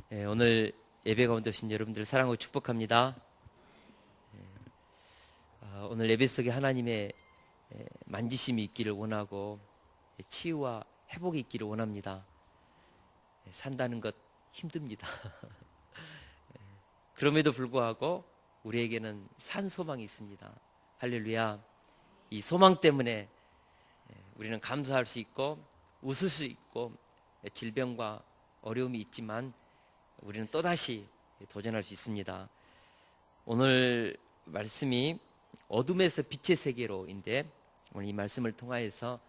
오늘 예배 가운데 오신 여러분들 사랑하고 축복합니다. 오늘 예배 속에 하나님의 만지심이 있기를 원하고 치유와 회복이 있기를 원합니다. 산다는 것 힘듭니다. 그럼에도 불구하고 우리에게는 산 소망이 있습니다. 할렐루야. 이 소망 때문에 우리는 감사할 수 있고 웃을 수 있고 질병과 어려움이 있지만 우리는 또다시 도전할 수 있습니다. 오늘 말씀이 어둠에서 빛의 세계로인데 오늘 이 말씀을 통하여서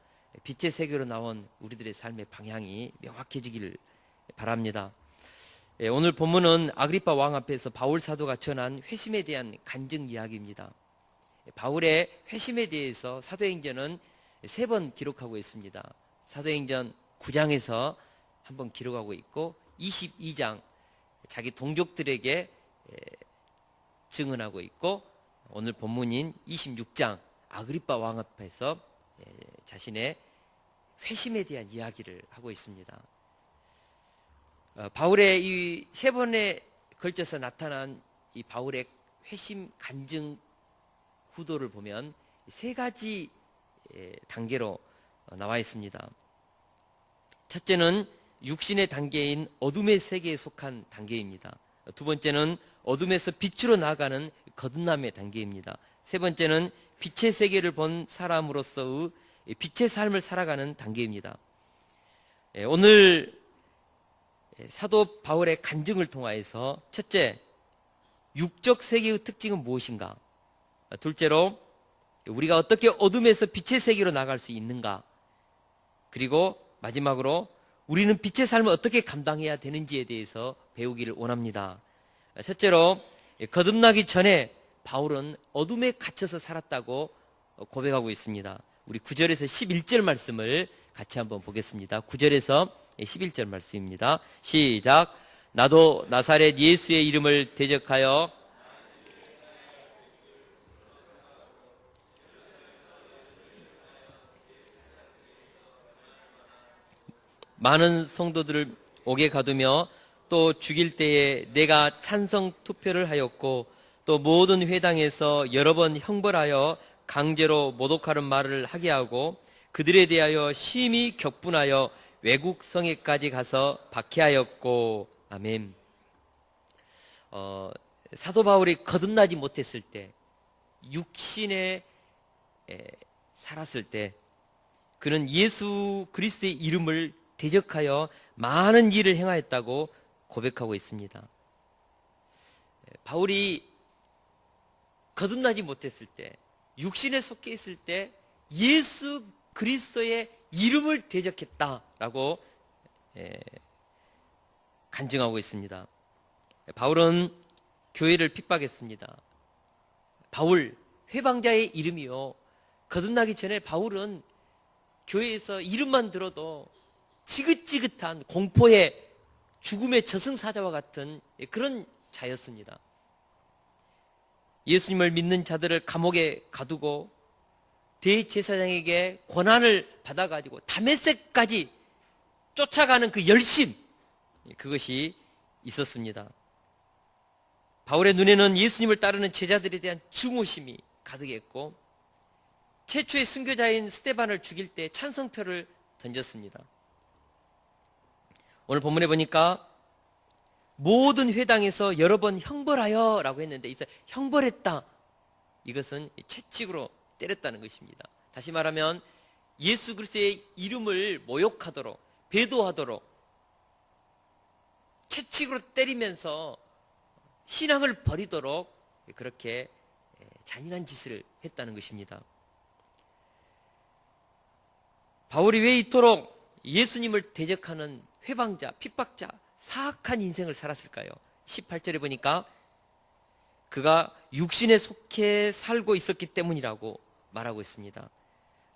빛의 세계로 나온 우리들의 삶의 방향이 명확해지기를 바랍니다. 오늘 본문은 아그리파 왕 앞에서 바울 사도가 전한 회심에 대한 간증 이야기입니다. 바울의 회심에 대해서 사도행전은 3번 기록하고 있습니다. 사도행전 9장에서 한번 기록하고 있고 22장 자기 동족들에게 증언하고 있고 오늘 본문인 26장 아그리파 왕 앞에서 자신의 회심에 대한 이야기를 하고 있습니다. 바울의 이 3번에 걸쳐서 나타난 이 바울의 회심 간증 구도를 보면 3가지 단계로 나와 있습니다. 첫째는 육신의 단계인 어둠의 세계에 속한 단계입니다. 두 번째는 어둠에서 빛으로 나아가는 거듭남의 단계입니다. 세 번째는 빛의 세계를 본 사람으로서의 빛의 삶을 살아가는 단계입니다. 오늘 사도 바울의 간증을 통하여서 첫째, 육적 세계의 특징은 무엇인가? 둘째로 우리가 어떻게 어둠에서 빛의 세계로 나갈 수 있는가? 그리고 마지막으로 우리는 빛의 삶을 어떻게 감당해야 되는지에 대해서 배우기를 원합니다. 첫째로 거듭나기 전에 바울은 어둠에 갇혀서 살았다고 고백하고 있습니다. 우리 9절에서 11절 말씀을 같이 한번 보겠습니다. 9절에서 11절 말씀입니다. 시작. 나도 나사렛 예수의 이름을 대적하여 많은 성도들을 옥에 가두며 또 죽일 때에 내가 찬성 투표를 하였고 또 모든 회당에서 여러 번 형벌하여 강제로 모독하는 말을 하게 하고 그들에 대하여 심히 격분하여 외국 성에까지 가서 박해하였고. 아멘. 사도 바울이 거듭나지 못했을 때, 육신에 살았을 때 그는 예수 그리스도의 이름을 대적하여 많은 일을 행하였다고 고백하고 있습니다. 바울이 거듭나지 못했을 때, 육신에 속해 있을 때 예수 그리스도의 이름을 대적했다라고 간증하고 있습니다. 바울은 교회를 핍박했습니다. 바울, 회방자의 이름이요. 거듭나기 전에 바울은 교회에서 이름만 들어도 지긋지긋한 공포의 죽음의 저승사자와 같은 그런 자였습니다. 예수님을 믿는 자들을 감옥에 가두고 대제사장에게 권한을 받아가지고 다메섹까지 쫓아가는 그 열심, 그것이 있었습니다. 바울의 눈에는 예수님을 따르는 제자들에 대한 증오심이 가득했고 최초의 순교자인 스데반을 죽일 때 찬성표를 던졌습니다. 오늘 본문에 보니까 모든 회당에서 여러 번 형벌하여 라고 했는데 이제 형벌했다. 이것은 채찍으로 때렸다는 것입니다. 다시 말하면 예수 그리스도의 이름을 모욕하도록 배도하도록 채찍으로 때리면서 신앙을 버리도록 그렇게 잔인한 짓을 했다는 것입니다. 바울이 왜 이토록 예수님을 대적하는 회방자, 핍박자, 사악한 인생을 살았을까요? 18절에 보니까 그가 육신에 속해 살고 있었기 때문이라고 말하고 있습니다.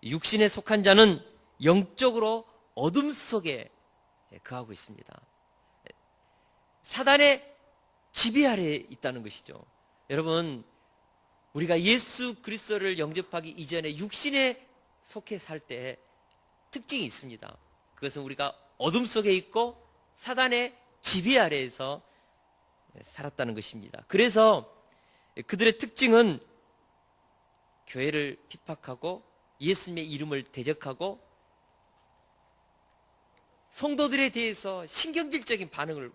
육신에 속한 자는 영적으로 어둠 속에 거하고 있습니다. 사단의 지배 아래에 있다는 것이죠. 여러분, 우리가 예수 그리스도를 영접하기 이전에 육신에 속해 살 때 특징이 있습니다. 그것은 우리가 어둠 속에 있고 사단의 지배 아래에서 살았다는 것입니다. 그래서 그들의 특징은 교회를 핍박하고 예수님의 이름을 대적하고 성도들에 대해서 신경질적인 반응을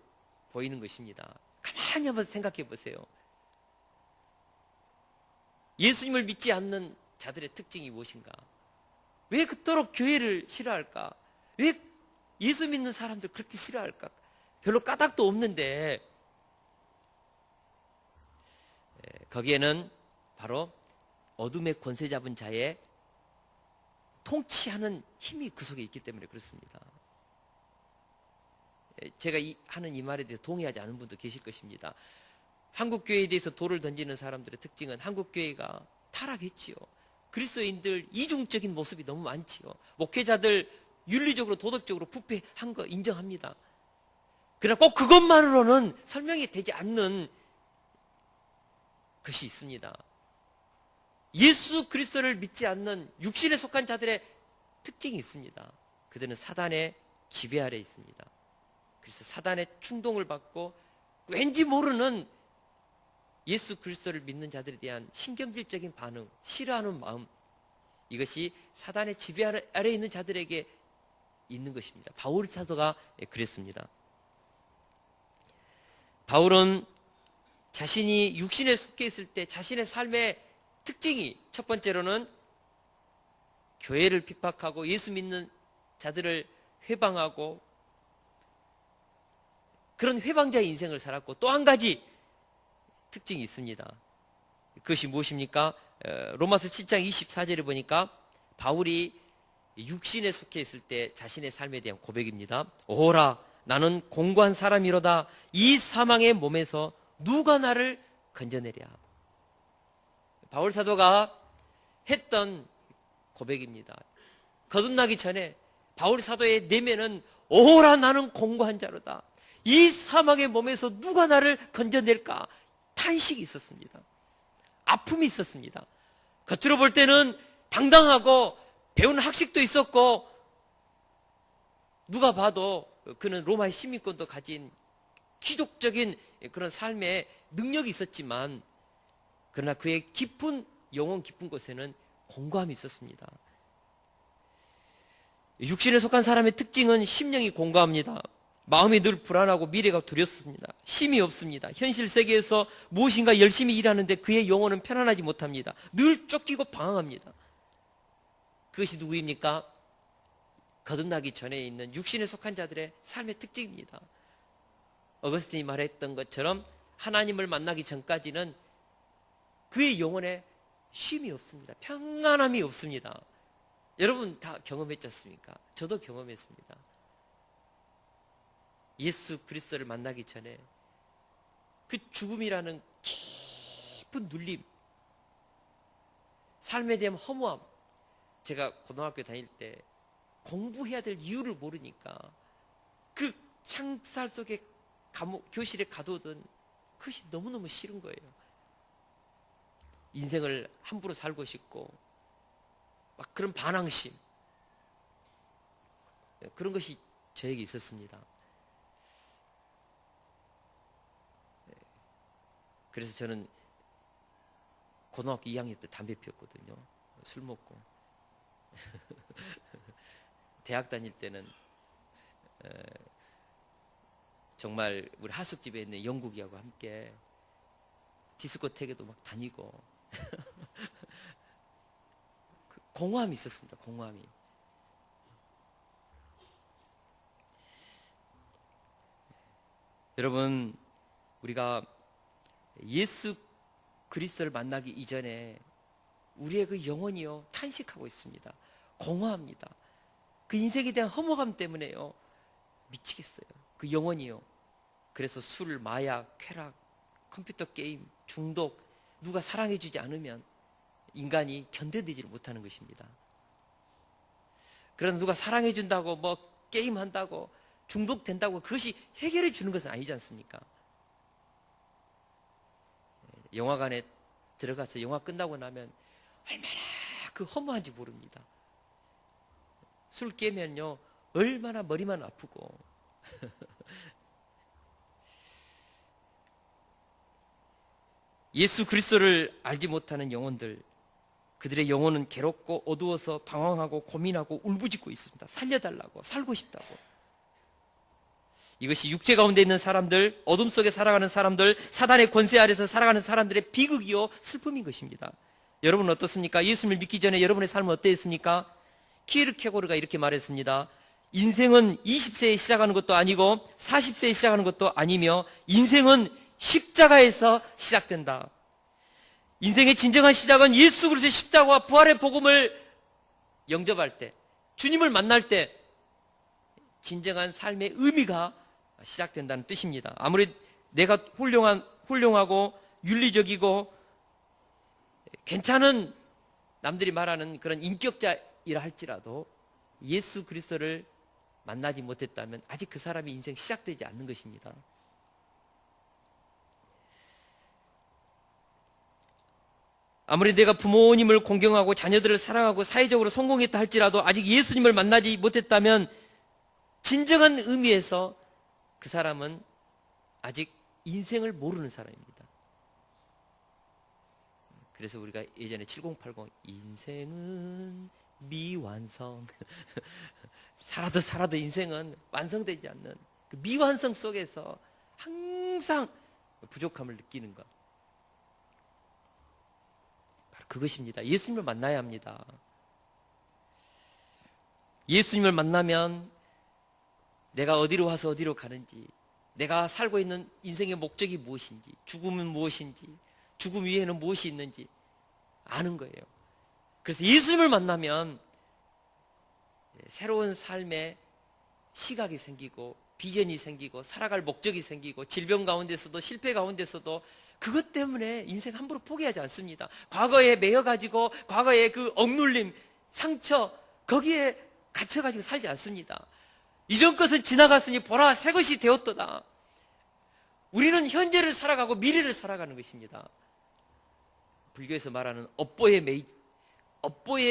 보이는 것입니다. 가만히 한번 생각해 보세요. 예수님을 믿지 않는 자들의 특징이 무엇인가? 왜 그토록 교회를 싫어할까? 왜 예수 믿는 사람들 그렇게 싫어할까? 별로 까닭도 없는데 거기에는 바로 어둠의 권세 잡은 자의 통치하는 힘이 그 속에 있기 때문에 그렇습니다. 제가 하는 이 말에 대해서 동의하지 않은 분도 계실 것입니다. 한국교회에 대해서 돌을 던지는 사람들의 특징은 한국교회가 타락했지요. 그리스도인들 이중적인 모습이 너무 많지요. 목회자들 윤리적으로 도덕적으로 부패한 거 인정합니다. 그러나 꼭 그것만으로는 설명이 되지 않는 것이 있습니다. 예수 그리스도를 믿지 않는 육신에 속한 자들의 특징이 있습니다. 그들은 사단의 지배 아래 있습니다. 그래서 사단의 충동을 받고 왠지 모르는 예수 그리스도를 믿는 자들에 대한 신경질적인 반응, 싫어하는 마음, 이것이 사단의 지배 아래 있는 자들에게 있는 것입니다. 바울 사도가 그랬습니다. 바울은 자신이 육신에 속해 있을 때 자신의 삶의 특징이 첫 번째로는 교회를 핍박하고 예수 믿는 자들을 회방하고 그런 회방자의 인생을 살았고, 또 한 가지 특징이 있습니다. 그것이 무엇입니까? 로마서 7장 24절에 보니까 바울이 육신에 속해 있을 때 자신의 삶에 대한 고백입니다. 오라 나는 공고한 사람이로다. 이 사망의 몸에서 누가 나를 건져내랴. 바울 사도가 했던 고백입니다. 거듭나기 전에 바울 사도의 내면은 오라 나는 공고한 자로다. 이 사망의 몸에서 누가 나를 건져낼까? 탄식이 있었습니다. 아픔이 있었습니다. 겉으로 볼 때는 당당하고 배운 학식도 있었고 누가 봐도 그는 로마의 시민권도 가진 귀족적인 그런 삶의 능력이 있었지만, 그러나 그의 깊은 영혼 깊은 곳에는 공고함이 있었습니다. 육신에 속한 사람의 특징은 심령이 공고합니다. 마음이 늘 불안하고 미래가 두렵습니다. 쉼이 없습니다. 현실 세계에서 무엇인가 열심히 일하는데 그의 영혼은 편안하지 못합니다. 늘 쫓기고 방황합니다. 그것이 누구입니까? 거듭나기 전에 있는 육신에 속한 자들의 삶의 특징입니다. 어거스틴이 말했던 것처럼 하나님을 만나기 전까지는 그의 영혼에 쉼이 없습니다. 평안함이 없습니다. 여러분 다 경험했지 않습니까? 저도 경험했습니다. 예수 그리스도를 만나기 전에 그 죽음이라는 깊은 눌림, 삶에 대한 허무함. 제가 고등학교 다닐 때 공부해야 될 이유를 모르니까 그 창살 속에 교실에 가두던 그것이 너무너무 싫은 거예요. 인생을 함부로 살고 싶고 막 그런 반항심, 그런 것이 저에게 있었습니다. 그래서 저는 고등학교 2학년 때 담배 피웠거든요. 술 먹고. 대학 다닐 때는 정말 우리 하숙집에 있는 영국이하고 함께 디스코텍에도 막 다니고 공허함이 있었습니다. 공허함이. 여러분, 우리가 예수 그리스도를 만나기 이전에 우리의 그 영혼이요 탄식하고 있습니다. 공허합니다. 그 인생에 대한 허무감 때문에요 미치겠어요. 그 영혼이요. 그래서 술, 마약, 쾌락, 컴퓨터 게임, 중독, 누가 사랑해주지 않으면 인간이 견뎌내지를 못하는 것입니다. 그러나 누가 사랑해준다고 뭐 게임한다고 중독된다고 그것이 해결해 주는 것은 아니지 않습니까? 영화관에 들어가서 영화 끝나고 나면 얼마나 그 허무한지 모릅니다. 술 깨면요 얼마나 머리만 아프고 예수 그리스도를 알지 못하는 영혼들, 그들의 영혼은 괴롭고 어두워서 방황하고 고민하고 울부짖고 있습니다. 살려달라고, 살고 싶다고. 이것이 육체 가운데 있는 사람들, 어둠 속에 살아가는 사람들, 사단의 권세 아래서 살아가는 사람들의 비극이요 슬픔인 것입니다. 여러분은 어떻습니까? 예수님을 믿기 전에 여러분의 삶은 어땠습니까? 키에르케고르가 이렇게 말했습니다. 인생은 20세에 시작하는 것도 아니고 40세에 시작하는 것도 아니며 인생은 십자가에서 시작된다. 인생의 진정한 시작은 예수 그리스도의 십자가와 부활의 복음을 영접할 때, 주님을 만날 때 진정한 삶의 의미가 시작된다는 뜻입니다. 아무리 내가 훌륭하고 윤리적이고 괜찮은, 남들이 말하는 그런 인격자이라 할지라도 예수 그리스도를 만나지 못했다면 아직 그 사람의 인생 시작되지 않는 것입니다. 아무리 내가 부모님을 공경하고 자녀들을 사랑하고 사회적으로 성공했다 할지라도 아직 예수님을 만나지 못했다면 진정한 의미에서 그 사람은 아직 인생을 모르는 사람입니다. 그래서 우리가 예전에 7080 인생은 미완성 살아도 인생은 완성되지 않는 그 미완성 속에서 항상 부족함을 느끼는 것, 바로 그것입니다. 예수님을 만나야 합니다. 예수님을 만나면 내가 어디로 와서 어디로 가는지, 내가 살고 있는 인생의 목적이 무엇인지, 죽음은 무엇인지, 죽음 위에는 무엇이 있는지 아는 거예요. 그래서 예수님을 만나면 새로운 삶의 시각이 생기고 비전이 생기고 살아갈 목적이 생기고 질병 가운데서도 실패 가운데서도 그것 때문에 인생 함부로 포기하지 않습니다. 과거에 매여가지고 과거의 그 억눌림, 상처 거기에 갇혀가지고 살지 않습니다. 이전 것은 지나갔으니 보라 새 것이 되었도다. 우리는 현재를 살아가고 미래를 살아가는 것입니다. 불교에서 말하는 업보에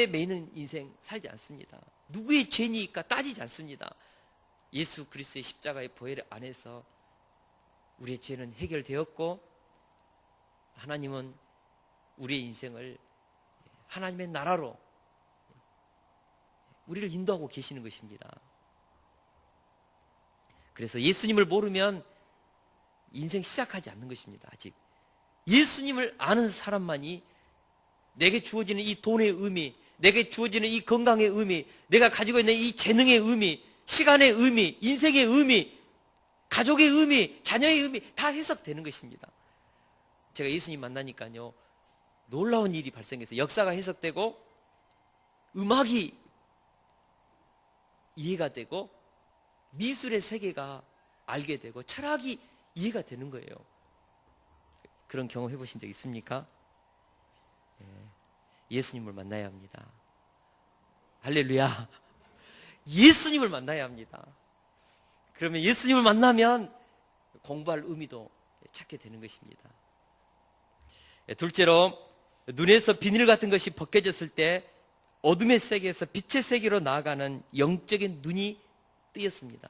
매이는 인생 살지 않습니다. 누구의 죄니까 따지지 않습니다. 예수 그리스도의 십자가의 보혈 안에서 우리의 죄는 해결되었고 하나님은 우리의 인생을 하나님의 나라로 우리를 인도하고 계시는 것입니다. 그래서 예수님을 모르면 인생 시작하지 않는 것입니다. 아직 예수님을 아는 사람만이 내게 주어지는 이 돈의 의미, 내게 주어지는 이 건강의 의미, 내가 가지고 있는 이 재능의 의미, 시간의 의미, 인생의 의미, 가족의 의미, 자녀의 의미 다 해석되는 것입니다. 제가 예수님 만나니까요 놀라운 일이 발생해서 역사가 해석되고 음악이 이해가 되고 미술의 세계가 알게 되고 철학이 이해가 되는 거예요. 그런 경험 해보신 적 있습니까? 예수님을 만나야 합니다. 할렐루야. 예수님을 만나야 합니다. 그러면 예수님을 만나면 공부할 의미도 찾게 되는 것입니다. 둘째로, 눈에서 비닐 같은 것이 벗겨졌을 때 어둠의 세계에서 빛의 세계로 나아가는 영적인 눈이 뜨였습니다.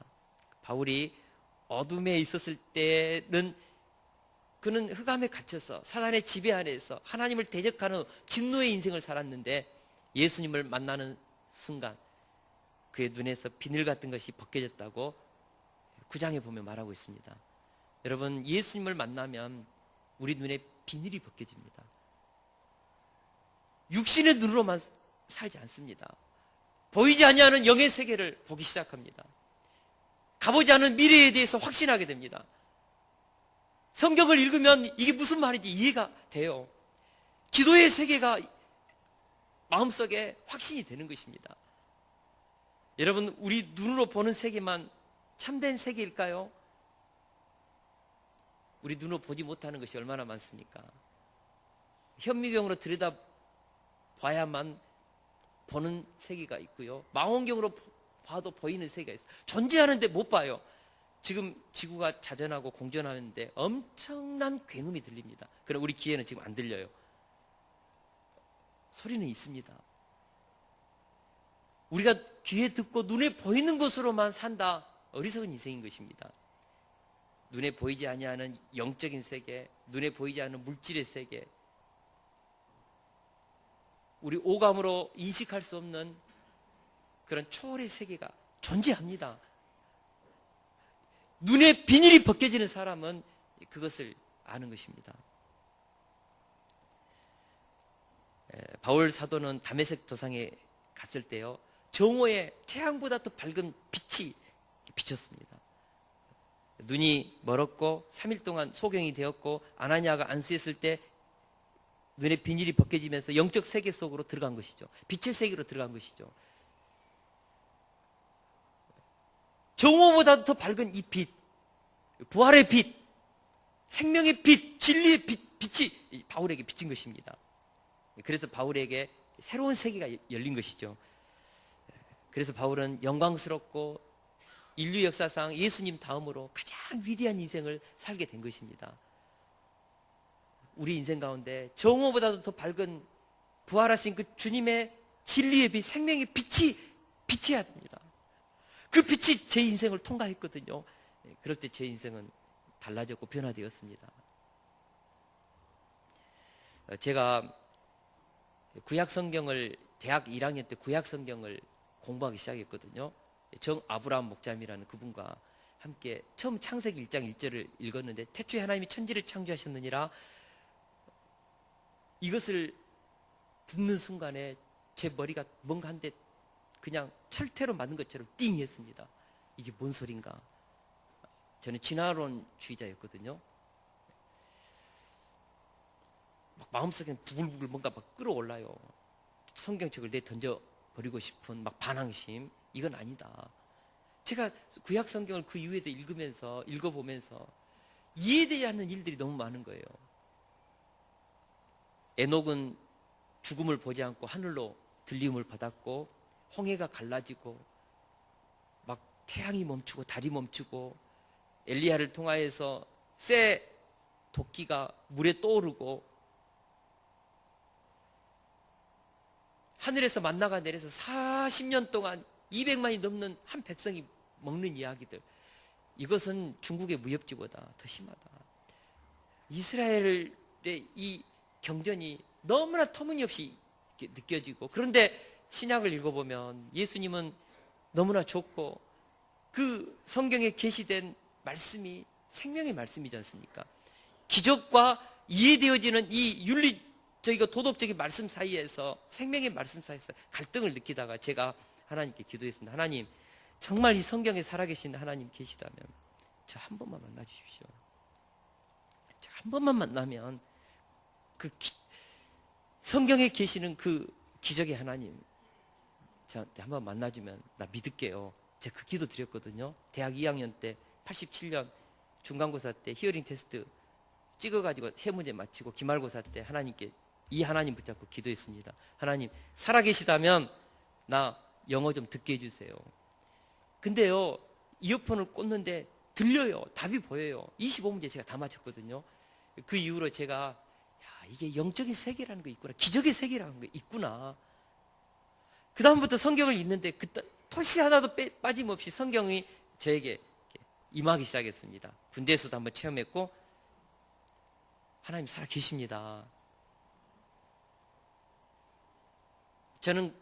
바울이 어둠에 있었을 때는 그는 흑암에 갇혀서 사단의 지배 아래에서 하나님을 대적하는 진노의 인생을 살았는데 예수님을 만나는 순간 그의 눈에서 비늘 같은 것이 벗겨졌다고 9장에 보면 말하고 있습니다. 여러분, 예수님을 만나면 우리 눈에 비늘이 벗겨집니다. 육신의 눈으로만 살지 않습니다. 보이지 아니하는 영의 세계를 보기 시작합니다. 가보지 않은 미래에 대해서 확신하게 됩니다. 성경을 읽으면 이게 무슨 말인지 이해가 돼요. 기도의 세계가 마음속에 확신이 되는 것입니다. 여러분, 우리 눈으로 보는 세계만 참된 세계일까요? 우리 눈으로 보지 못하는 것이 얼마나 많습니까? 현미경으로 들여다봐야만 보는 세계가 있고요, 망원경으로 봐도 보이는 세계가 있어요. 존재하는데 못 봐요. 지금 지구가 자전하고 공전하는데 엄청난 굉음이 들립니다. 그러나 우리 귀에는 지금 안 들려요. 소리는 있습니다. 우리가 귀에 듣고 눈에 보이는 것으로만 산다, 어리석은 인생인 것입니다. 눈에 보이지 아니하는 영적인 세계, 눈에 보이지 않는 물질의 세계, 우리 오감으로 인식할 수 없는 그런 초월의 세계가 존재합니다. 눈에 비닐이 벗겨지는 사람은 그것을 아는 것입니다. 바울 사도는 다메섹 도상에 갔을 때요, 정오에 태양보다 더 밝은 빛이 비쳤습니다. 눈이 멀었고 3일 동안 소경이 되었고 아나니아가 안수했을 때 눈에 비닐이 벗겨지면서 영적 세계 속으로 들어간 것이죠. 빛의 세계로 들어간 것이죠. 정오보다 더 밝은 이 빛, 부활의 빛, 생명의 빛, 진리의 빛이 바울에게 비친 것입니다. 그래서 바울에게 새로운 세계가 열린 것이죠. 그래서 바울은 영광스럽고 인류 역사상 예수님 다음으로 가장 위대한 인생을 살게 된 것입니다. 우리 인생 가운데 정오보다도 더 밝은 부활하신 그 주님의 진리의 빛, 생명의 빛이 빛이어야 됩니다. 그 빛이 제 인생을 통과했거든요. 그럴 때 제 인생은 달라졌고 변화되었습니다. 제가 구약 성경을 대학 1학년 때 구약 성경을 공부하기 시작했거든요. 정 아브라함 목자님이라는 그분과 함께 처음 창세기 1장 1절을 읽었는데, 태초에 하나님이 천지를 창조하셨느니라, 이것을 듣는 순간에 제 머리가 뭔가 한데 그냥 철퇴로 맞는 것처럼 띵 했습니다. 이게 뭔 소린가? 저는 진화론주의자였거든요. 막 마음속에 부글부글 뭔가 막 끌어올라요. 성경책을 내 던져버리고 싶은 막 반항심. 이건 아니다. 제가 구약 성경을 그 이후에도 읽어보면서 이해되지 않는 일들이 너무 많은 거예요. 에녹은 죽음을 보지 않고 하늘로 들림을 받았고, 홍해가 갈라지고 막 태양이 멈추고 달이 멈추고, 엘리야를 통하여서 새 도끼가 물에 떠오르고, 하늘에서 만나가 내려서 40년 동안 200만이 넘는 한 백성이 먹는 이야기들, 이것은 중국의 무협지보다 더 심하다. 이스라엘의 이 경전이 너무나 터무니없이 느껴지고, 그런데 신약을 읽어보면 예수님은 너무나 좋고, 그 성경에 계시된 말씀이 생명의 말씀이지 않습니까? 기적과 이해되어지는 이 윤리적이고 도덕적인 말씀 사이에서, 생명의 말씀 사이에서 갈등을 느끼다가 제가 하나님께 기도했습니다. 하나님, 정말 이 성경에 살아계신 하나님 계시다면 저 한 번만 만나 주십시오. 저 한 번만 만나면 그 성경에 계시는 그 기적의 하나님 저한테 한번 만나주면 나 믿을게요. 제가 그 기도 드렸거든요. 대학 2학년 때 87년 중간고사 때 히어링 테스트 찍어가지고 세 문제 맞히고 기말고사 때 하나님께 이 하나님 붙잡고 기도했습니다. 하나님, 살아계시다면 나 영어 좀 듣게 해주세요. 근데요, 이어폰을 꽂는데 들려요. 답이 보여요. 25문제 제가 다 맞췄거든요. 그 이후로 제가 이게 영적인 세계라는 거 있구나, 기적의 세계라는 거 있구나. 그 다음부터 성경을 읽는데 토시 하나도 빠짐없이 성경이 저에게 임하기 시작했습니다. 군대에서도 한번 체험했고, 하나님 살아 계십니다. 저는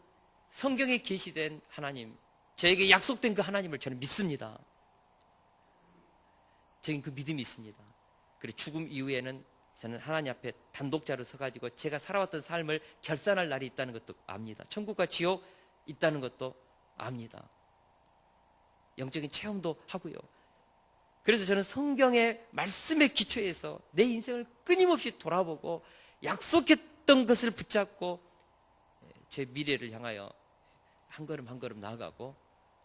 성경에 계시된 하나님, 저에게 약속된 그 하나님을 저는 믿습니다. 저는 그 믿음이 있습니다. 그리고 죽음 이후에는 저는 하나님 앞에 단독자로 서가지고 제가 살아왔던 삶을 결산할 날이 있다는 것도 압니다. 천국과 지옥 있다는 것도 압니다. 영적인 체험도 하고요. 그래서 저는 성경의 말씀의 기초에서 내 인생을 끊임없이 돌아보고 약속했던 것을 붙잡고 제 미래를 향하여 한 걸음 한 걸음 나아가고,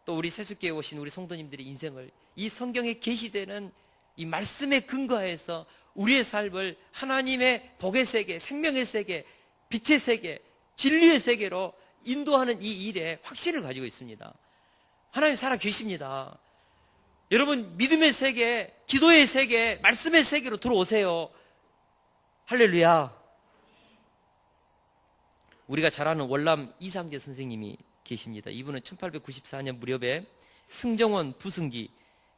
또 우리 세숫교회에 오신 우리 성도님들의 인생을 이 성경에 계시되는 이 말씀에 근거해서 우리의 삶을 하나님의 복의 세계, 생명의 세계, 빛의 세계, 진리의 세계로 인도하는 이 일에 확신을 가지고 있습니다. 하나님 살아 계십니다. 여러분, 믿음의 세계, 기도의 세계, 말씀의 세계로 들어오세요. 할렐루야. 우리가 잘 아는 월남 이상재 선생님이 계십니다. 이분은 1894년 무렵에 승정원 부승기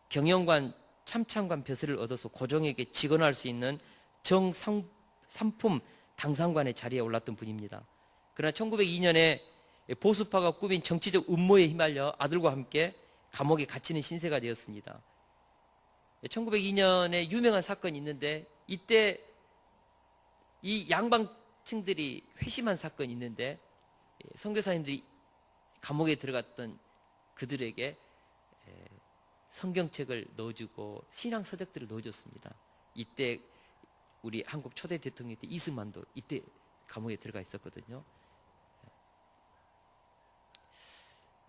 경영관 참찬관 벼슬을 얻어서 고종에게 직언할 수 있는 정삼품 당상관의 자리에 올랐던 분입니다. 그러나 1902년에 보수파가 꾸민 정치적 음모에 휘말려 아들과 함께 감옥에 갇히는 신세가 되었습니다. 1902년에 유명한 사건이 있는데, 이때 이 양방층들이 회심한 사건이 있는데, 선교사님들이 감옥에 들어갔던 그들에게 성경책을 넣어주고 신앙 서적들을 넣어줬습니다. 이때 우리 한국 초대 대통령 때 이승만도 이때 감옥에 들어가 있었거든요.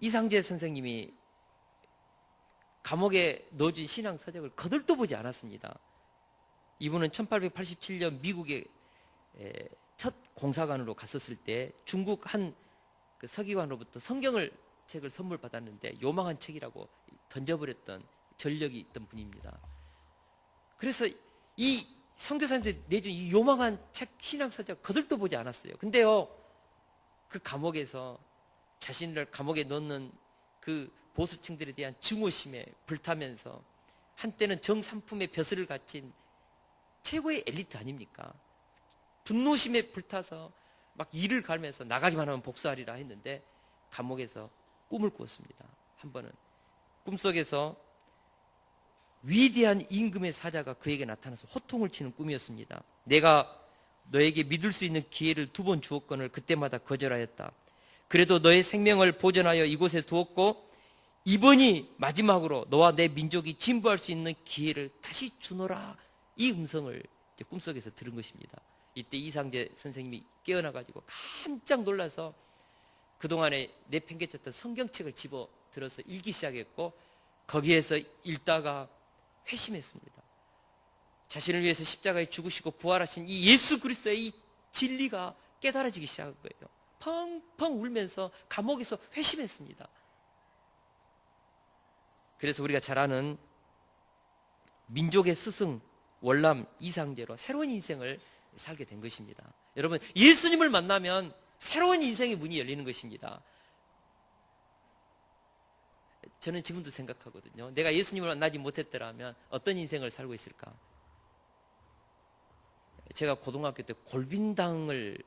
이상재 선생님이 감옥에 넣어준 신앙 서적을 거들떠 보지 않았습니다. 이분은 1887년 미국에 첫 공사관으로 갔었을 때 중국 한 그 서기관으로부터 성경을 책을 선물 받았는데 요망한 책이라고 던져버렸던 전력이 있던 분입니다. 그래서 이 선교사님들이 내준 이 요망한 책 신앙 서적 거들떠 보지 않았어요. 근데요, 그 감옥에서 자신을 감옥에 넣는 그 보수층들에 대한 증오심에 불타면서 한때는 정삼품의 벼슬을 갖춘 최고의 엘리트 아닙니까? 분노심에 불타서 막 이를 갈면서 나가기만 하면 복수하리라 했는데 감옥에서 꿈을 꾸었습니다. 한 번은 꿈속에서 위대한 임금의 사자가 그에게 나타나서 호통을 치는 꿈이었습니다. 내가 너에게 믿을 수 있는 기회를 2번 주었거늘 그때마다 거절하였다. 그래도 너의 생명을 보존하여 이곳에 두었고 이번이 마지막으로 너와 내 민족이 진보할 수 있는 기회를 다시 주노라. 이 음성을 꿈속에서 들은 것입니다. 이때 이상재 선생님이 깨어나가지고 깜짝 놀라서 그동안에 내팽개쳤던 성경책을 집어 들어서 읽기 시작했고, 거기에서 읽다가 회심했습니다. 자신을 위해서 십자가에 죽으시고 부활하신 이 예수 그리스도의 이 진리가 깨달아지기 시작한 거예요. 펑펑 울면서 감옥에서 회심했습니다. 그래서 우리가 잘 아는 민족의 스승 월남 이상재로 새로운 인생을 살게 된 것입니다. 여러분, 예수님을 만나면 새로운 인생의 문이 열리는 것입니다. 저는 지금도 생각하거든요. 내가 예수님을 만나지 못했더라면 어떤 인생을 살고 있을까? 제가 고등학교 때 골빈당을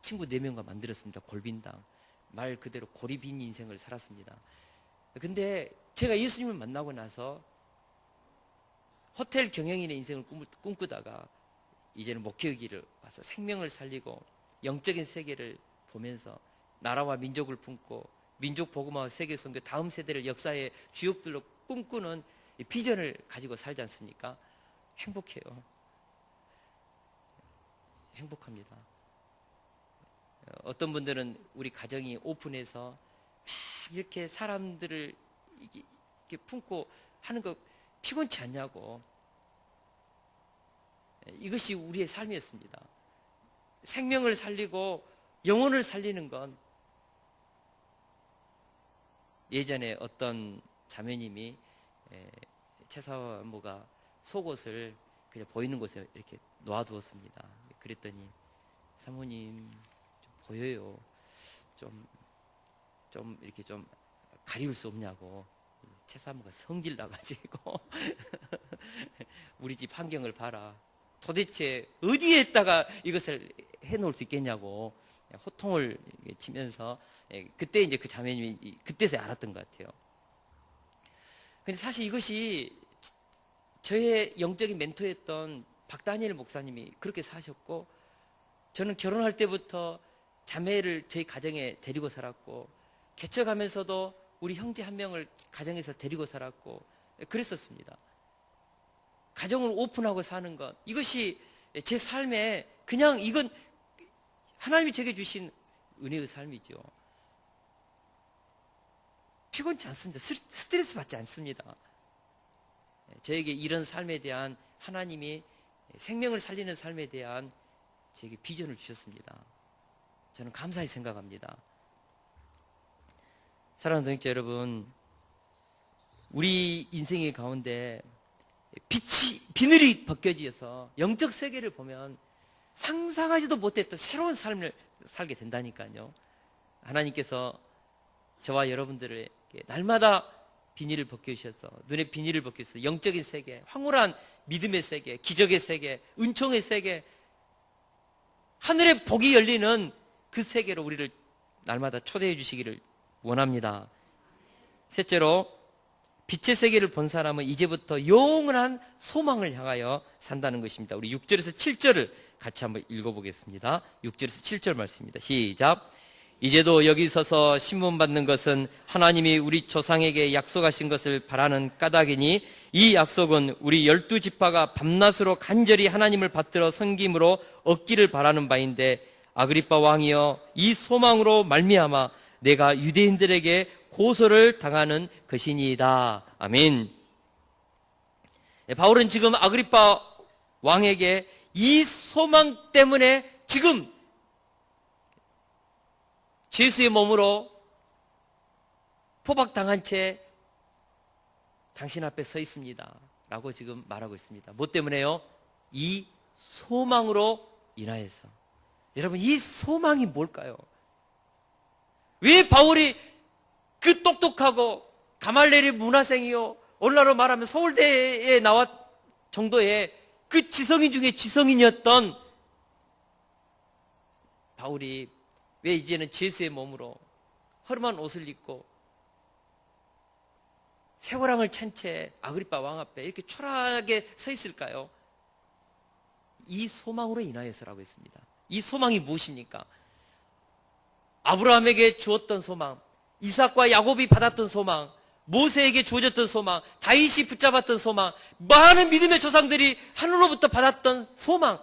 친구 4명과 만들었습니다. 골빈당. 말 그대로 고리 빈 인생을 살았습니다. 근데 제가 예수님을 만나고 나서 호텔 경영인의 인생을 꿈꾸다가 이제는 목회의 길을 와서 생명을 살리고 영적인 세계를 보면서 나라와 민족을 품고 민족 복음화와 세계 선교 다음 세대를 역사의 주역들로 꿈꾸는 비전을 가지고 살지 않습니까? 행복해요. 행복합니다. 어떤 분들은 우리 가정이 오픈해서 막 이렇게 사람들을 이렇게 품고 하는 거 피곤치 않냐고. 이것이 우리의 삶이었습니다. 생명을 살리고 영혼을 살리는 건, 예전에 어떤 자매님이 최사모가 속옷을 그냥 보이는 곳에 이렇게 놓아두었습니다. 그랬더니 사모님 좀 보여요. 좀 이렇게 좀 가리울 수 없냐고. 최사모가 성질 나가지고 우리 집 환경을 봐라. 도대체 어디에다가 이것을 해놓을 수 있겠냐고 호통을 치면서, 그때 이제 그 자매님이 그때서야 알았던 것 같아요. 근데 사실 이것이 저의 영적인 멘토였던 박다니엘 목사님이 그렇게 사셨고, 저는 결혼할 때부터 자매를 저희 가정에 데리고 살았고, 개척하면서도 우리 형제 한 명을 가정에서 데리고 살았고 그랬었습니다. 가정을 오픈하고 사는 것, 이것이 제 삶에 그냥 이건 하나님이 제게 주신 은혜의 삶이죠. 피곤치 않습니다. 스트레스 받지 않습니다. 저에게 이런 삶에 대한, 하나님이 생명을 살리는 삶에 대한 저에게 비전을 주셨습니다. 저는 감사히 생각합니다. 사랑하는 동역자 여러분, 우리 인생의 가운데 비늘이 벗겨져서 영적 세계를 보면 상상하지도 못했던 새로운 삶을 살게 된다니까요. 하나님께서 저와 여러분들을 날마다 비닐을 벗겨주셔서 눈의 비닐을 벗겨서 영적인 세계, 황홀한 믿음의 세계, 기적의 세계, 은총의 세계, 하늘의 복이 열리는 그 세계로 우리를 날마다 초대해 주시기를 원합니다. 셋째로, 빛의 세계를 본 사람은 이제부터 영원한 소망을 향하여 산다는 것입니다. 우리 6절에서 7절을 같이 한번 읽어보겠습니다. 6절에서 7절 말씀입니다. 시작. 이제도 여기 서서 신문 받는 것은 하나님이 우리 조상에게 약속하신 것을 바라는 까닭이니 이 약속은 우리 12지파가 밤낮으로 간절히 하나님을 받들어 섬김으로 얻기를 바라는 바인데, 아그리빠 왕이여, 이 소망으로 말미암아 내가 유대인들에게 고소를 당하는 것이니이다. 아멘. 바울은 지금 아그리빠 왕에게 이 소망 때문에 지금 죄수의 몸으로 포박당한 채 당신 앞에 서 있습니다 라고 지금 말하고 있습니다. 뭐 때문에요? 이 소망으로 인하여서. 여러분, 이 소망이 뭘까요? 왜 바울이 그 똑똑하고 가말레리 문화생이요, 오늘날로 말하면 서울대에 나왔 정도의 그 지성인 중에 지성인이었던 바울이 왜 이제는 죄수의 몸으로 허름한 옷을 입고 쇠고랑을 찬 채 아그리빠 왕 앞에 이렇게 초라하게 서 있을까요? 이 소망으로 인하여서라고 했습니다. 이 소망이 무엇입니까? 아브라함에게 주었던 소망, 이삭과 야곱이 받았던 소망, 모세에게 주어졌던 소망, 다윗이 붙잡았던 소망, 많은 믿음의 조상들이 하늘로부터 받았던 소망,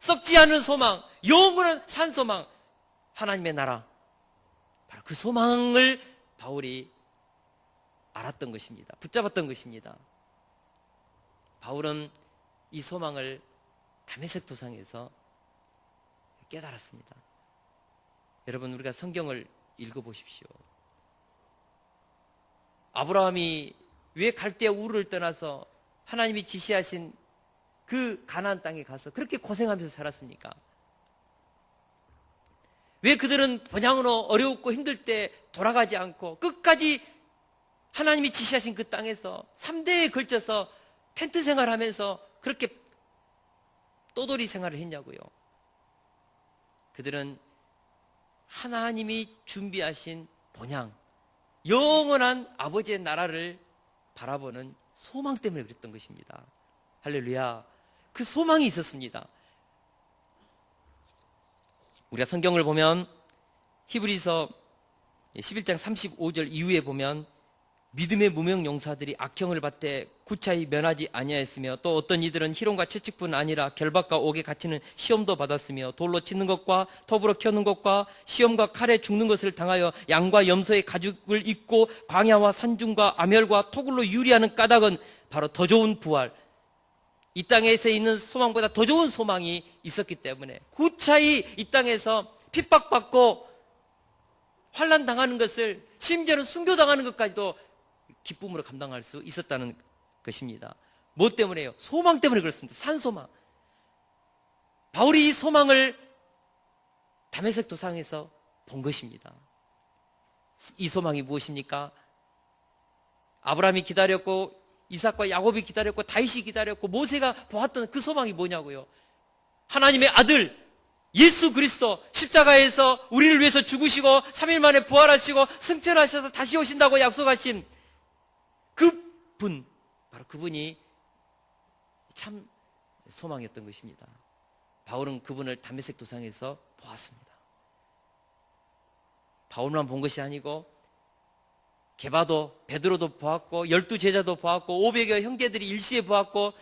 썩지 않은 소망, 영원한 산소망, 하나님의 나라, 바로 그 소망을 바울이 알았던 것입니다. 붙잡았던 것입니다. 바울은 이 소망을 다메섹 도상에서 깨달았습니다. 여러분, 우리가 성경을 읽어보십시오. 아브라함이 왜 갈대아 우르를 떠나서 하나님이 지시하신 그 가나안 땅에 가서 그렇게 고생하면서 살았습니까? 왜 그들은 번향으로 어렵고 힘들 때 돌아가지 않고 끝까지 하나님이 지시하신 그 땅에서 3대에 걸쳐서 텐트 생활하면서 그렇게 떠돌이 생활을 했냐고요? 그들은 하나님이 준비하신 본향, 영원한 아버지의 나라를 바라보는 소망 때문에 그랬던 것입니다. 할렐루야. 그 소망이 있었습니다. 우리가 성경을 보면 히브리서 11장 35절 이후에 보면 믿음의 무명 용사들이 악형을 받되 구차히 면하지 아니하였으며, 또 어떤 이들은 희롱과 채찍뿐 아니라 결박과 옥에 갇히는 시험도 받았으며, 돌로 치는 것과 톱으로 켜는 것과 시험과 칼에 죽는 것을 당하여 양과 염소의 가죽을 입고 광야와 산중과 암혈과 토굴로 유리하는 까닭은 바로 더 좋은 부활, 이 땅에서 있는 소망보다 더 좋은 소망이 있었기 때문에 구차히 이 땅에서 핍박받고 환난당하는 것을, 심지어는 순교당하는 것까지도 기쁨으로 감당할 수 있었다는 것입니다. 뭐 때문에요? 소망 때문에 그렇습니다. 산소망. 바울이 이 소망을 다메섹 도상에서 본 것입니다. 이 소망이 무엇입니까? 아브라함이 기다렸고, 이삭과 야곱이 기다렸고, 다윗이 기다렸고, 모세가 보았던 그 소망이 뭐냐고요? 하나님의 아들 예수 그리스도 십자가에서 우리를 위해서 죽으시고 3일 만에 부활하시고 승천하셔서 다시 오신다고 약속하신 그분, 바로 그분이 참 소망이었던 것입니다. 바울은 그분을 다메섹 도상에서 보았습니다. 바울만 본 것이 아니고 게바도, 베드로도 보았고, 12제자도 보았고, 500여 형제들이 일시에 보았고,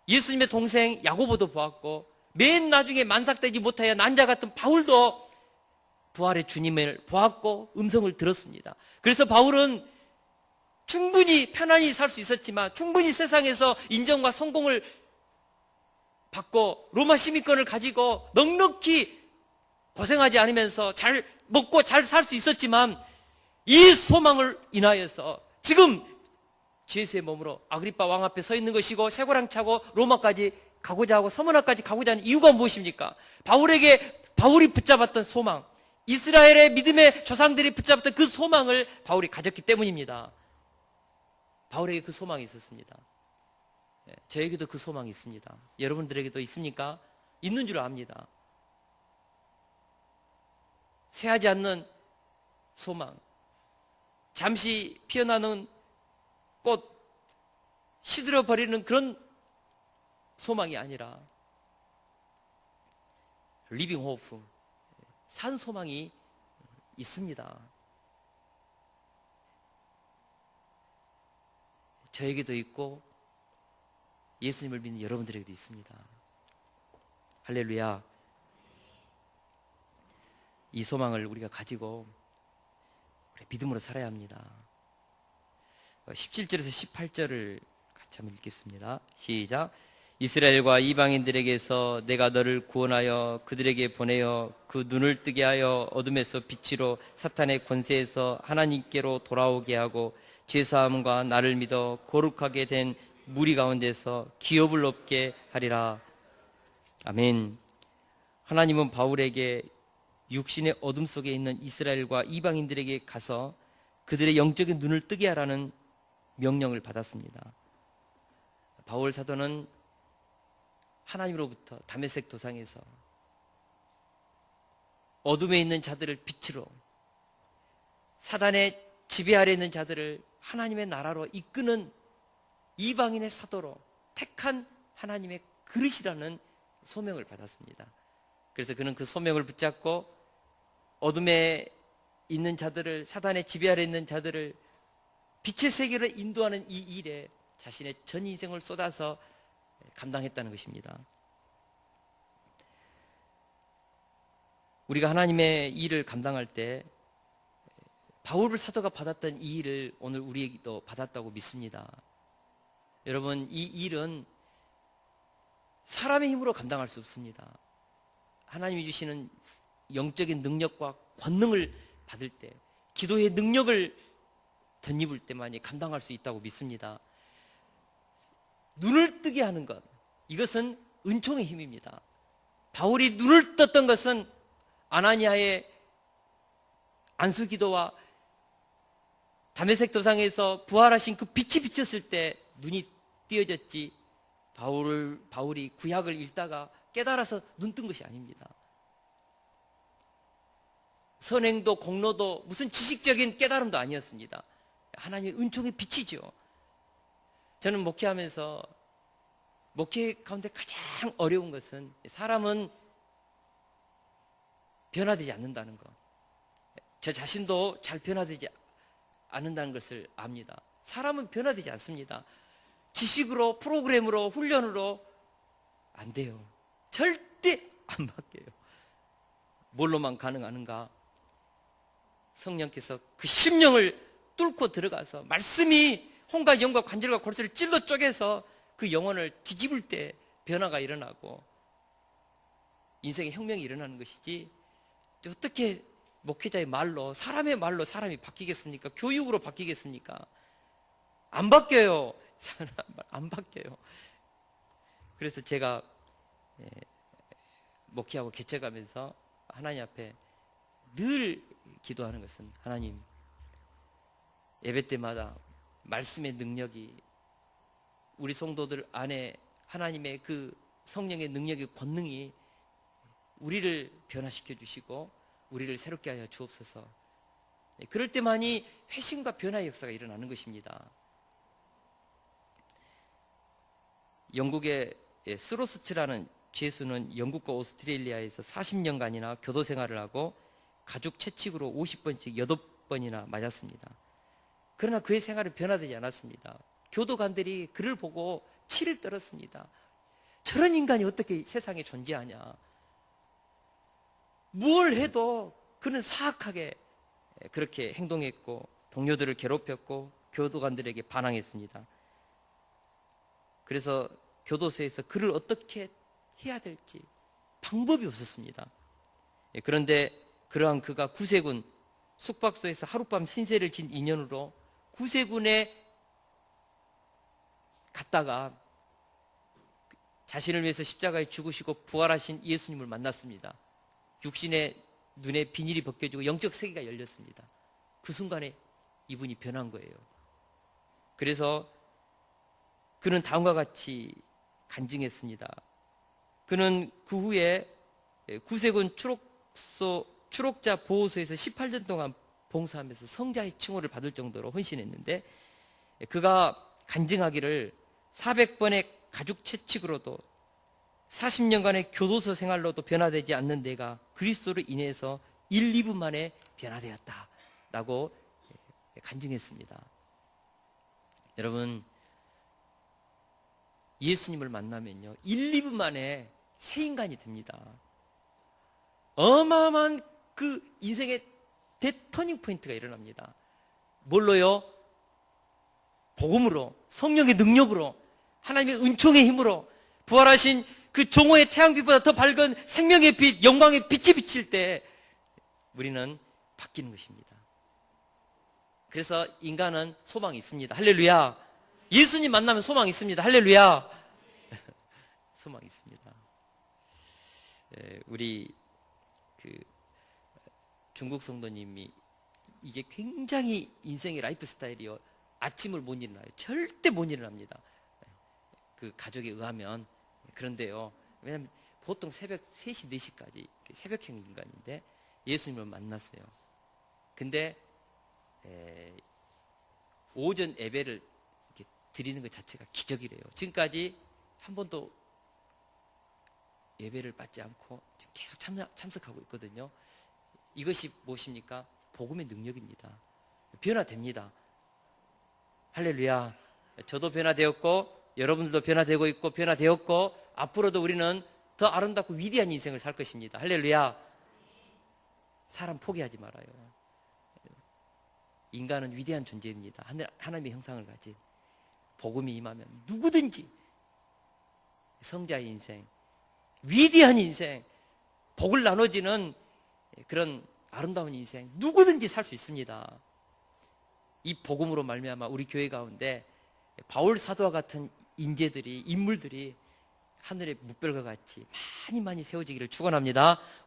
예수님의 동생 야고보도 보았고, 맨 나중에 만삭되지 못하여 난자 같은 바울도 부활의 주님을 보았고 음성을 들었습니다. 그래서 바울은 충분히 편안히 살 수 있었지만, 충분히 세상에서 인정과 성공을 받고 로마 시민권을 가지고 넉넉히 고생하지 않으면서 잘 먹고 잘 살 수 있었지만, 이 소망을 인하여서 지금 죄수의 몸으로 아그리빠 왕 앞에 서 있는 것이고, 쇠고랑 차고 로마까지 가고자 하고 서머나까지 가고자 하는 이유가 무엇입니까? 바울이 붙잡았던 소망, 이스라엘의 믿음의 조상들이 붙잡았던 그 소망을 바울이 가졌기 때문입니다. 바울에게 그 소망이 있었습니다. 저에게도 그 소망이 있습니다. 여러분들에게도 있습니까? 있는 줄 압니다. 쇠하지 않는 소망, 잠시 피어나는 꽃 시들어 버리는 그런 소망이 아니라 리빙 호프, 산 소망이 있습니다. 저에게도 있고 예수님을 믿는 여러분들에게도 있습니다. 할렐루야. 이 소망을 우리가 가지고 믿음으로 살아야 합니다. 17절에서 18절을 같이 한번 읽겠습니다. 시작. 이스라엘과 이방인들에게서 내가 너를 구원하여 그들에게 보내어 그 눈을 뜨게 하여 어둠에서 빛으로 사탄의 권세에서 하나님께로 돌아오게 하고 죄사함과 나를 믿어 거룩하게 된 무리 가운데서 기업을 얻게 하리라. 아멘. 하나님은 바울에게 육신의 어둠 속에 있는 이스라엘과 이방인들에게 가서 그들의 영적인 눈을 뜨게 하라는 명령을 받았습니다. 바울 사도는 하나님으로부터 다메섹 도상에서 어둠에 있는 자들을 빛으로, 사단의 지배 아래 있는 자들을 하나님의 나라로 이끄는 이방인의 사도로 택한 하나님의 그릇이라는 소명을 받았습니다. 그래서 그는 그 소명을 붙잡고 어둠에 있는 자들을, 사단의 지배 아래 있는 자들을 빛의 세계로 인도하는 이 일에 자신의 전 인생을 쏟아서 감당했다는 것입니다. 우리가 하나님의 일을 감당할 때 바울 사도가 받았던 이 일을 오늘 우리도 받았다고 믿습니다. 여러분, 이 일은 사람의 힘으로 감당할 수 없습니다. 하나님이 주시는 영적인 능력과 권능을 받을 때, 기도의 능력을 덧입을 때만이 감당할 수 있다고 믿습니다. 눈을 뜨게 하는 것, 이것은 은총의 힘입니다. 바울이 눈을 떴던 것은 아나니아의 안수기도와 다메섹 도상에서 부활하신 그 빛이 비쳤을 때 눈이 띄어졌지, 바울이 구약을 읽다가 깨달아서 눈 뜬 것이 아닙니다. 선행도 공로도 무슨 지식적인 깨달음도 아니었습니다. 하나님의 은총의 빛이죠. 저는 목회하면서 목회 가운데 가장 어려운 것은 사람은 변화되지 않는다는 것. 저 자신도 잘 변화되지 않는다는 것을 압니다. 사람은 변화되지 않습니다. 지식으로, 프로그램으로, 훈련으로 안 돼요. 절대 안 바뀌어요. 뭘로만 가능하는가? 성령께서 그 심령을 뚫고 들어가서 말씀이 혼과 영과 관절과 골수를 찔러 쪼개서 그 영혼을 뒤집을 때 변화가 일어나고 인생의 혁명이 일어나는 것이지, 어떻게 목회자의 말로, 사람의 말로 사람이 바뀌겠습니까? 교육으로 바뀌겠습니까? 안 바뀌어요. 안 바뀌어요. 그래서 제가 목회하고 개척하면서 하나님 앞에 늘 기도하는 것은, 하나님, 예배 때마다 말씀의 능력이 우리 성도들 안에 하나님의 그 성령의 능력의 권능이 우리를 변화시켜 주시고 우리를 새롭게 하여 주옵소서. 그럴 때만이 회심과 변화의 역사가 일어나는 것입니다. 영국의 스로스트라는 죄수는 영국과 오스트레일리아에서 40년간이나 교도 생활을 하고 가죽 채찍으로 50번씩 8번이나 맞았습니다. 그러나 그의 생활은 변화되지 않았습니다. 교도관들이 그를 보고 치를 떨었습니다. 저런 인간이 어떻게 세상에 존재하냐. 뭘 해도 그는 사악하게 그렇게 행동했고 동료들을 괴롭혔고 교도관들에게 반항했습니다. 그래서 교도소에서 그를 어떻게 해야 될지 방법이 없었습니다. 그런데 그러한 그가 구세군 숙박소에서 하룻밤 신세를 진 인연으로 구세군에 갔다가 자신을 위해서 십자가에 죽으시고 부활하신 예수님을 만났습니다. 육신의 눈에 비닐이 벗겨지고 영적 세계가 열렸습니다. 그 순간에 이분이 변한 거예요. 그래서 그는 다음과 같이 간증했습니다. 그는 그 후에 구세군 추록자 보호소에서 18년 동안 봉사하면서 성자의 칭호를 받을 정도로 헌신했는데, 그가 간증하기를 400번의 가죽 채찍으로도 40년간의 교도소 생활로도 변화되지 않는 내가 그리스도로 인해서 1, 2분 만에 변화되었다라고 간증했습니다. 여러분, 예수님을 만나면요 1, 2분 만에 새 인간이 됩니다. 어마어마한 그 인생의 터닝 포인트가 일어납니다. 뭘로요? 복음으로, 성령의 능력으로, 하나님의 은총의 힘으로, 부활하신 그 종호의 태양빛보다 더 밝은 생명의 빛, 영광의 빛이 비칠 때 우리는 바뀌는 것입니다. 그래서 인간은 소망이 있습니다. 할렐루야. 예수님 만나면 소망이 있습니다. 할렐루야. 소망이 있습니다. 우리 그 중국 성도님이 이게 굉장히 인생의 라이프 스타일이요, 아침을 못 일어나요. 절대 못 일어납니다. 그 가족에 의하면. 그런데요, 왜냐하면 보통 새벽 3시, 4시까지 새벽형 인간인데 예수님을 만났어요. 근데 오전 예배를 이렇게 드리는 것 자체가 기적이래요. 지금까지 한 번도 예배를 받지 않고 지금 계속 참석하고 있거든요. 이것이 무엇입니까? 복음의 능력입니다. 변화됩니다. 할렐루야. 저도 변화되었고 여러분들도 변화되고 있고 변화되었고 앞으로도 우리는 더 아름답고 위대한 인생을 살 것입니다. 할렐루야. 사람 포기하지 말아요. 인간은 위대한 존재입니다. 하나님의 형상을 가진. 복음이 임하면 누구든지 성자의 인생, 위대한 인생, 복을 나눠지는 그런 아름다운 인생 누구든지 살 수 있습니다. 이 복음으로 말미암아 우리 교회 가운데 바울 사도와 같은 인물들이 하늘의 뭇별과 같이 많이 세워지기를 축원합니다.